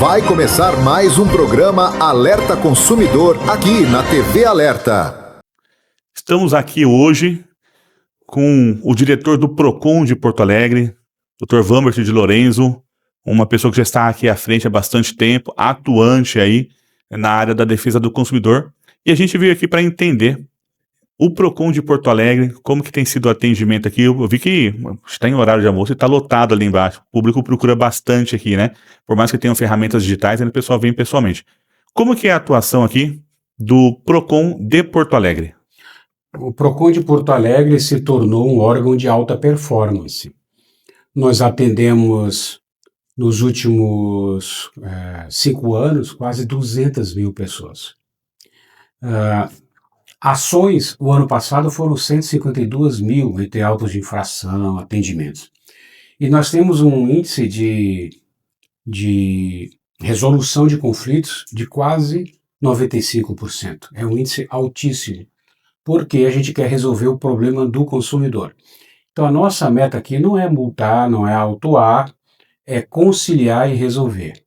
Vai começar mais um programa Alerta Consumidor aqui na TV Alerta. Estamos aqui hoje com o diretor do Procon de Porto Alegre, Dr. Vambert de Lorenzo, uma pessoa que já está aqui à frente há bastante tempo, atuante aí na área da defesa do consumidor. E a gente veio aqui para entender o Procon de Porto Alegre, como que tem sido o atendimento aqui. Eu vi que está em horário de almoço e está lotado ali embaixo. O público procura bastante aqui, né? Por mais que tenham ferramentas digitais, ainda o pessoal vem pessoalmente. Como que é a atuação aqui do Procon de Porto Alegre? O Procon de Porto Alegre se tornou um órgão de alta performance. Nós atendemos, nos últimos 5 anos, quase 200 mil pessoas. Ações, o ano passado, foram 152 mil, entre autos de infração, atendimentos. E nós temos um índice de resolução de conflitos de quase 95%. É um índice altíssimo, porque a gente quer resolver o problema do consumidor. Então, a nossa meta aqui não é multar, não é autuar, é conciliar e resolver.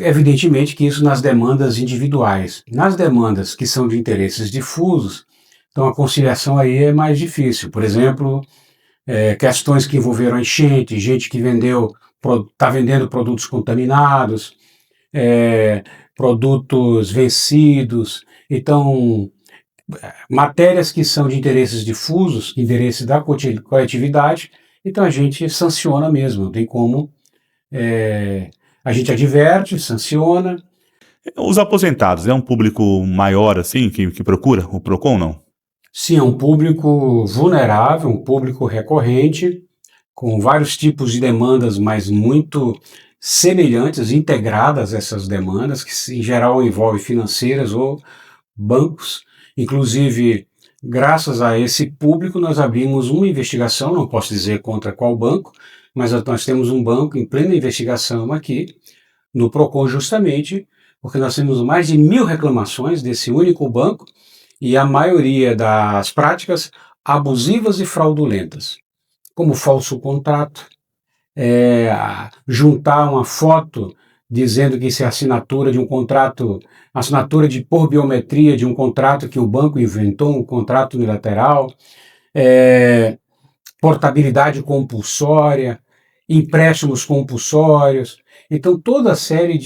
Evidentemente que isso nas demandas individuais. Nas demandas que são de interesses difusos, então a conciliação aí é mais difícil. Por exemplo, questões que envolveram enchente, gente que está vendendo produtos contaminados, produtos vencidos. Então, matérias que são de interesses difusos, interesse da coletividade, então a gente sanciona mesmo, não tem como. A gente adverte, sanciona. Os aposentados, é um público maior assim que procura o Procon, não? Sim, é um público vulnerável, um público recorrente, com vários tipos de demandas, mas muito semelhantes, integradas essas demandas, que em geral envolvem financeiras ou bancos. Inclusive, graças a esse público, nós abrimos uma investigação, não posso dizer contra qual banco, mas nós temos um banco em plena investigação aqui, no Procon, justamente porque nós temos mais de 1.000 reclamações desse único banco e a maioria das práticas abusivas e fraudulentas, como falso contrato, juntar uma foto dizendo que isso é assinatura de um contrato, assinatura por biometria de um contrato que o banco inventou, um contrato unilateral, portabilidade compulsória, empréstimos compulsórios. Então, toda a série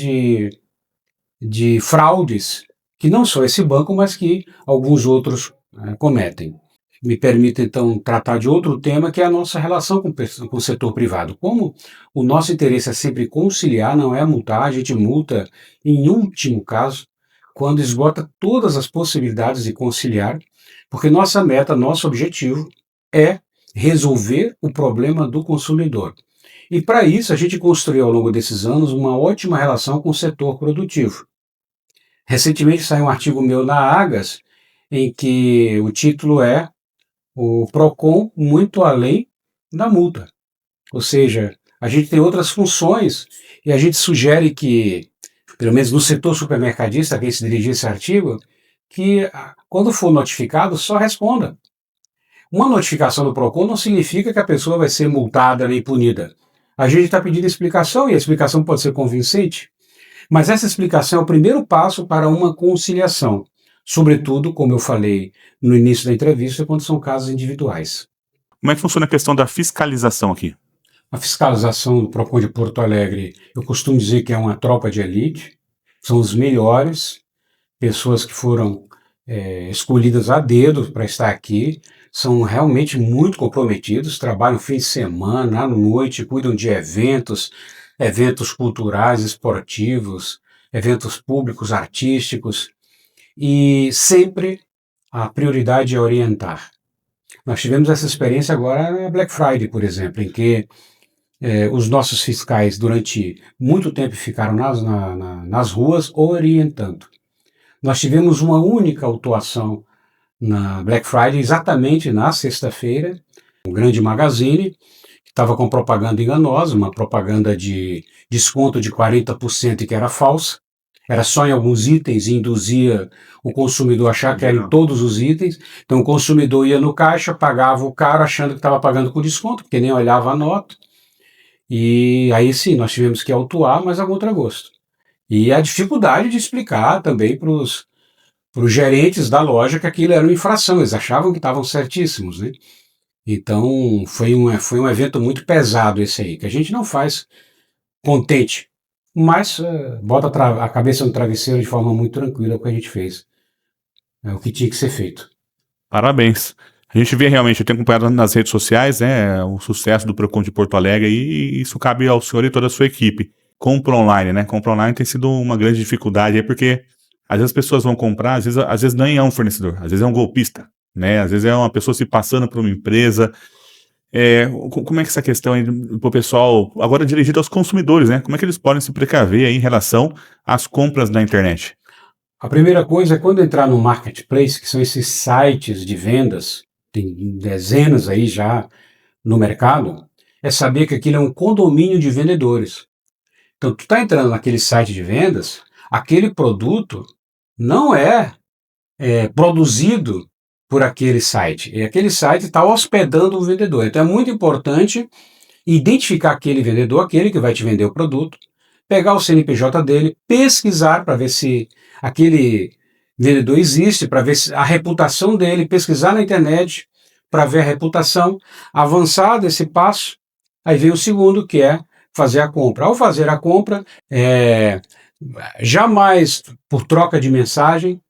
de fraudes, que não só esse banco, mas que alguns outros cometem. Me permita, então, tratar de outro tema, que é a nossa relação com o setor privado. Como o nosso interesse é sempre conciliar, não é multar, a gente multa, em último caso, quando esgota todas as possibilidades de conciliar, porque nossa meta, nosso objetivo é resolver o problema do consumidor. E para isso a gente construiu ao longo desses anos uma ótima relação com o setor produtivo. Recentemente saiu um artigo meu na Agas, em que o título é o Procon muito além da multa. Ou seja, a gente tem outras funções e a gente sugere que, pelo menos no setor supermercadista, a quem se dirigir esse artigo, que quando for notificado, só responda. Uma notificação do Procon não significa que a pessoa vai ser multada nem punida. A gente está pedindo explicação e a explicação pode ser convincente, mas essa explicação é o primeiro passo para uma conciliação, sobretudo, como eu falei no início da entrevista, quando são casos individuais. Como é que funciona a questão da fiscalização aqui? A fiscalização do Procon de Porto Alegre, eu costumo dizer que é uma tropa de elite, são os melhores, pessoas que foram escolhidas a dedo para estar aqui, são realmente muito comprometidos, trabalham fim de semana, à noite, cuidam de eventos culturais, esportivos, eventos públicos, artísticos, e sempre a prioridade é orientar. Nós tivemos essa experiência agora na Black Friday, por exemplo, em que os nossos fiscais durante muito tempo ficaram nas ruas orientando. Nós tivemos uma única autuação na Black Friday, exatamente na sexta-feira, um grande magazine, que estava com propaganda enganosa, uma propaganda de desconto de 40% e que era falsa, era só em alguns itens e induzia o consumidor a achar que era em todos os itens. Então o consumidor ia no caixa, pagava o caro achando que estava pagando com desconto, porque nem olhava a nota. E aí sim, nós tivemos que autuar, mas a contragosto. E a dificuldade de explicar também para os gerentes da loja que aquilo era uma infração, eles achavam que estavam certíssimos, né? Então foi um evento muito pesado esse aí, que a gente não faz contente, mas bota a cabeça no travesseiro de forma muito tranquila, o que a gente fez. É o que tinha que ser feito. Parabéns. A gente vê realmente, eu tenho acompanhado nas redes sociais, né, o sucesso do Procon de Porto Alegre e isso cabe ao senhor e toda a sua equipe. Compra online, né? Compra online tem sido uma grande dificuldade aí, porque às vezes as pessoas vão comprar, às vezes nem é um fornecedor, às vezes é um golpista, né? Às vezes é uma pessoa se passando por uma empresa. Como é que essa questão aí pro pessoal, agora dirigida aos consumidores, né? Como é que eles podem se precaver aí em relação às compras na internet? A primeira coisa é quando entrar no marketplace, que são esses sites de vendas, tem dezenas aí já no mercado, é saber que aquilo é um condomínio de vendedores. Então, tu está entrando naquele site de vendas, aquele produto não é produzido por aquele site. E aquele site está hospedando o vendedor. Então, é muito importante identificar aquele vendedor, aquele que vai te vender o produto, pegar o CNPJ dele, pesquisar para ver se aquele vendedor existe, para ver se a reputação dele, pesquisar na internet para ver a reputação, avançar desse passo, aí vem o segundo, que é fazer a compra. Ao fazer a compra, jamais por troca de mensagem,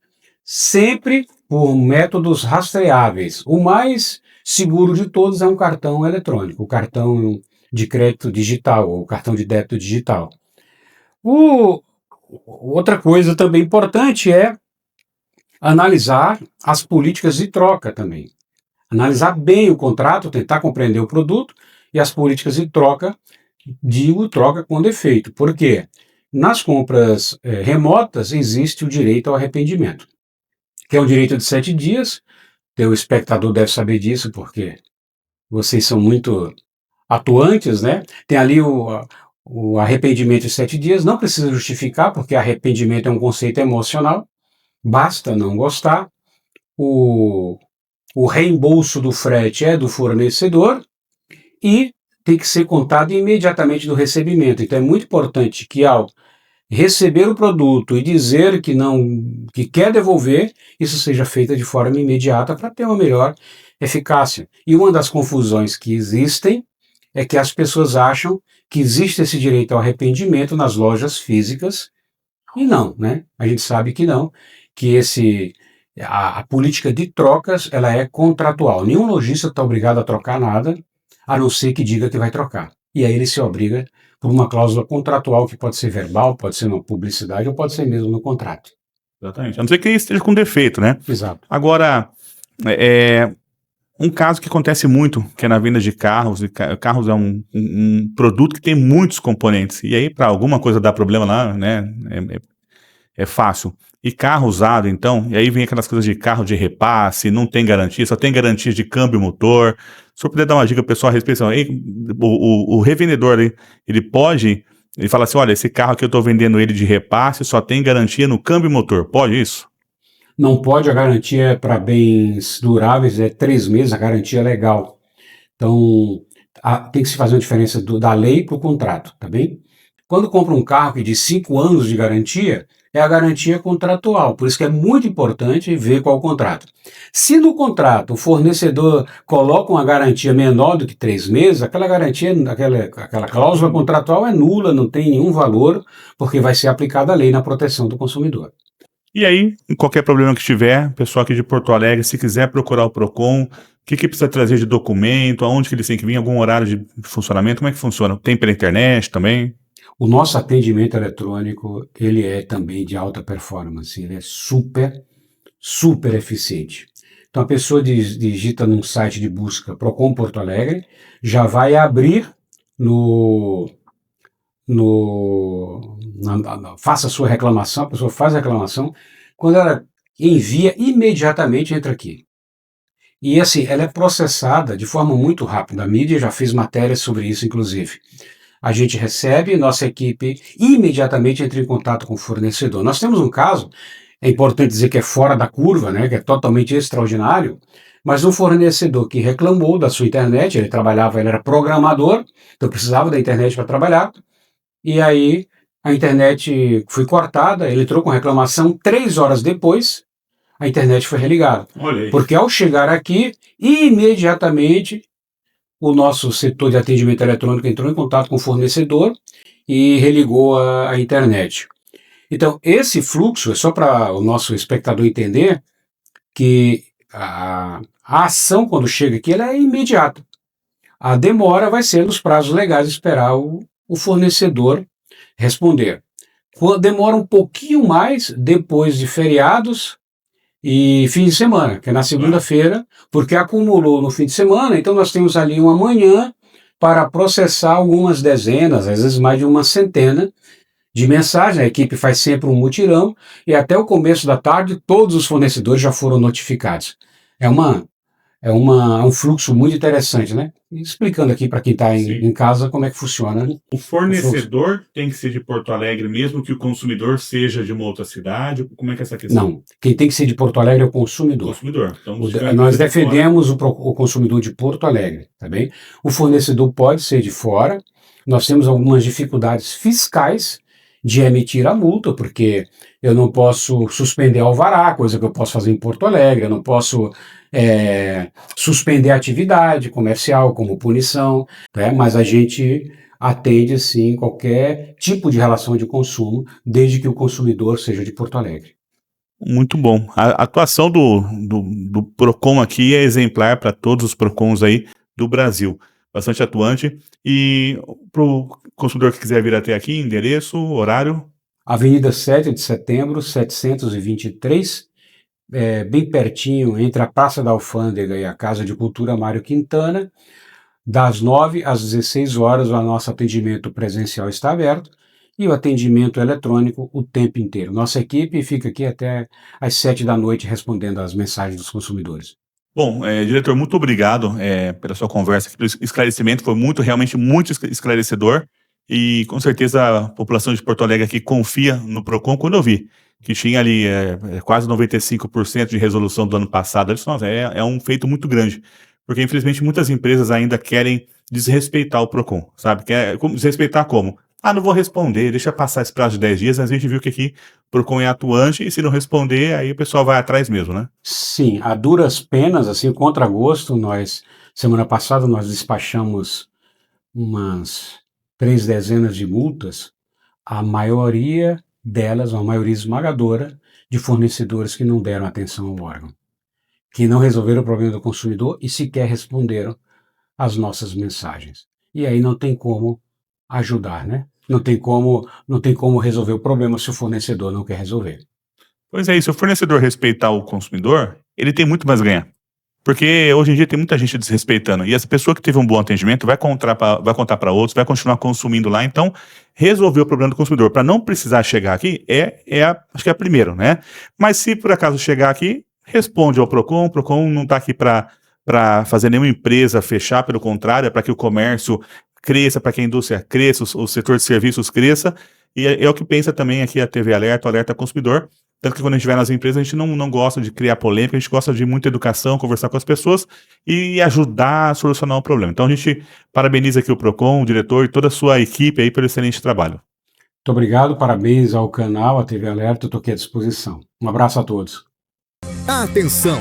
sempre por métodos rastreáveis. O mais seguro de todos é um cartão eletrônico, o cartão de crédito digital ou cartão de débito digital. Outra coisa também importante é analisar as políticas de troca também. Analisar bem o contrato, tentar compreender o produto e as políticas de troca, digo troca com defeito. Por quê? Nas compras remotas existe o direito ao arrependimento, que é um direito de 7 dias. Teu espectador deve saber disso, porque vocês são muito atuantes, né? Tem ali o arrependimento de 7 dias, não precisa justificar, porque arrependimento é um conceito emocional, basta não gostar. O reembolso do frete é do fornecedor e tem que ser contado imediatamente do recebimento. Então é muito importante que ao receber o produto e dizer que quer devolver, isso seja feito de forma imediata para ter uma melhor eficácia. E uma das confusões que existem é que as pessoas acham que existe esse direito ao arrependimento nas lojas físicas e não, né? A gente sabe que não, que a política de trocas ela é contratual. Nenhum lojista está obrigado a trocar nada, a não ser que diga que vai trocar. E aí ele se obriga por uma cláusula contratual que pode ser verbal, pode ser uma publicidade ou pode ser mesmo no contrato. Exatamente. A não ser que esteja com defeito, né? Exato. Agora, um caso que acontece muito, que é na venda de carros, e carros é um produto que tem muitos componentes, e aí para alguma coisa dar problema lá, né, é fácil. E carro usado, então, e aí vem aquelas coisas de carro de repasse, não tem garantia, só tem garantia de câmbio e motor. Se eu puder dar uma dica pessoal a respeito, o revendedor, ele pode, ele fala assim, olha, esse carro aqui eu estou vendendo ele de repasse, só tem garantia no câmbio e motor, pode isso? Não pode, a garantia para bens duráveis é 3 meses, a garantia é legal. Então, tem que se fazer uma diferença da lei para o contrato, tá bem? Quando compra um carro que diz 5 anos de garantia, é a garantia contratual, por isso que é muito importante ver qual é o contrato. Se no contrato o fornecedor coloca uma garantia menor do que 3 meses, aquela garantia, aquela cláusula contratual é nula, não tem nenhum valor, porque vai ser aplicada a lei na proteção do consumidor. E aí, em qualquer problema que tiver, pessoal aqui de Porto Alegre, se quiser procurar o Procon, o que precisa trazer de documento, aonde que eles têm que vir, algum horário de funcionamento, como é que funciona? Tem pela internet também? O nosso atendimento eletrônico, ele é também de alta performance, ele é super, super eficiente. Então a pessoa digita num site de busca Procon Porto Alegre, já vai abrir faça a sua reclamação, a pessoa faz a reclamação, quando ela envia, imediatamente entra aqui. E assim, ela é processada de forma muito rápida, a mídia já fez matérias sobre isso, inclusive. A gente recebe, nossa equipe imediatamente entra em contato com o fornecedor. Nós temos um caso, é importante dizer que é fora da curva, né, que é totalmente extraordinário, mas um fornecedor que reclamou da sua internet, ele era programador, então precisava da internet para trabalhar, e aí a internet foi cortada, ele entrou com reclamação, 3 horas depois, a internet foi religada. Olha aí. Porque ao chegar aqui, imediatamente, o nosso setor de atendimento eletrônico entrou em contato com o fornecedor e religou a internet. Então, esse fluxo, é só para o nosso espectador entender que a ação, quando chega aqui, ela é imediata. A demora vai ser nos prazos legais, esperar o fornecedor responder. Demora um pouquinho mais depois de feriados e fim de semana, que é na segunda-feira, porque acumulou no fim de semana, então nós temos ali uma manhã para processar algumas dezenas, às vezes mais de uma centena de mensagens. A equipe faz sempre um mutirão e até o começo da tarde todos os fornecedores já foram notificados. É um fluxo muito interessante, né? Explicando aqui para quem está em casa como é que funciona. Né? O fornecedor tem que ser de Porto Alegre, mesmo que o consumidor seja de uma outra cidade? Como é que é essa questão? Não, quem tem que ser de Porto Alegre é o consumidor. Então, nós defendemos o consumidor de Porto Alegre, tá bem? O fornecedor pode ser de fora. Nós temos algumas dificuldades fiscais de emitir a multa, porque eu não posso suspender alvará, coisa que eu posso fazer em Porto Alegre, eu não posso suspender a atividade comercial como punição, né? Mas a gente atende, sim, qualquer tipo de relação de consumo, desde que o consumidor seja de Porto Alegre. Muito bom. A atuação do PROCON aqui é exemplar para todos os PROCONs aí do Brasil. Bastante atuante. E para o consumidor que quiser vir até aqui, endereço, horário? Avenida 7 de Setembro, 723, bem pertinho, entre a Praça da Alfândega e a Casa de Cultura Mário Quintana. Das 9 às 16 horas, o nosso atendimento presencial está aberto e o atendimento eletrônico o tempo inteiro. Nossa equipe fica aqui até às 7 da noite respondendo às mensagens dos consumidores. Bom, diretor, muito obrigado pela sua conversa, pelo esclarecimento, foi realmente muito esclarecedor e com certeza a população de Porto Alegre aqui confia no PROCON. Quando eu vi que tinha ali quase 95% de resolução do ano passado, eu disse, nossa, é um feito muito grande, porque infelizmente muitas empresas ainda querem desrespeitar o PROCON, sabe? Desrespeitar como? Não vou responder, deixa passar esse prazo de 10 dias, mas a gente viu que aqui o PROCON é atuante e se não responder, aí o pessoal vai atrás mesmo, né? Sim, a duras penas, assim, contra gosto, semana passada nós despachamos umas 3 dezenas de multas, a maioria delas, uma maioria esmagadora, de fornecedores que não deram atenção ao órgão, que não resolveram o problema do consumidor e sequer responderam às nossas mensagens. E aí não tem como ajudar, né? Não tem como resolver o problema se o fornecedor não quer resolver. Pois é, se o fornecedor respeitar o consumidor, ele tem muito mais a ganhar. Porque hoje em dia tem muita gente desrespeitando. E essa pessoa que teve um bom atendimento vai contar para outros, vai continuar consumindo lá. Então, resolver o problema do consumidor para não precisar chegar aqui acho que é a primeira, né? Mas se por acaso chegar aqui, responde ao PROCON. O PROCON não está aqui para fazer nenhuma empresa fechar, pelo contrário, é para que o comércio cresça, para que a indústria cresça, o setor de serviços cresça, e é o que pensa também aqui a TV Alerta, o Alerta Consumidor, tanto que quando a gente vai nas empresas, a gente não gosta de criar polêmica, a gente gosta de muita educação, conversar com as pessoas e ajudar a solucionar o problema. Então a gente parabeniza aqui o PROCON, o diretor e toda a sua equipe aí pelo excelente trabalho. Muito obrigado, parabéns ao canal, a TV Alerta, eu estou aqui à disposição. Um abraço a todos. Atenção!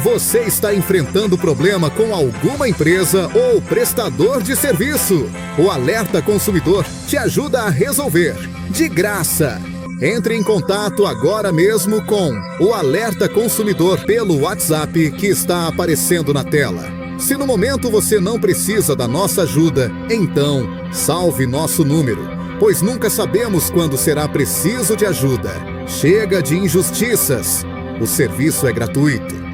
Você está enfrentando problema com alguma empresa ou prestador de serviço? O Alerta Consumidor te ajuda a resolver, de graça. Entre em contato agora mesmo com o Alerta Consumidor pelo WhatsApp que está aparecendo na tela. Se no momento você não precisa da nossa ajuda, então salve nosso número, pois nunca sabemos quando será preciso de ajuda. Chega de injustiças. O serviço é gratuito.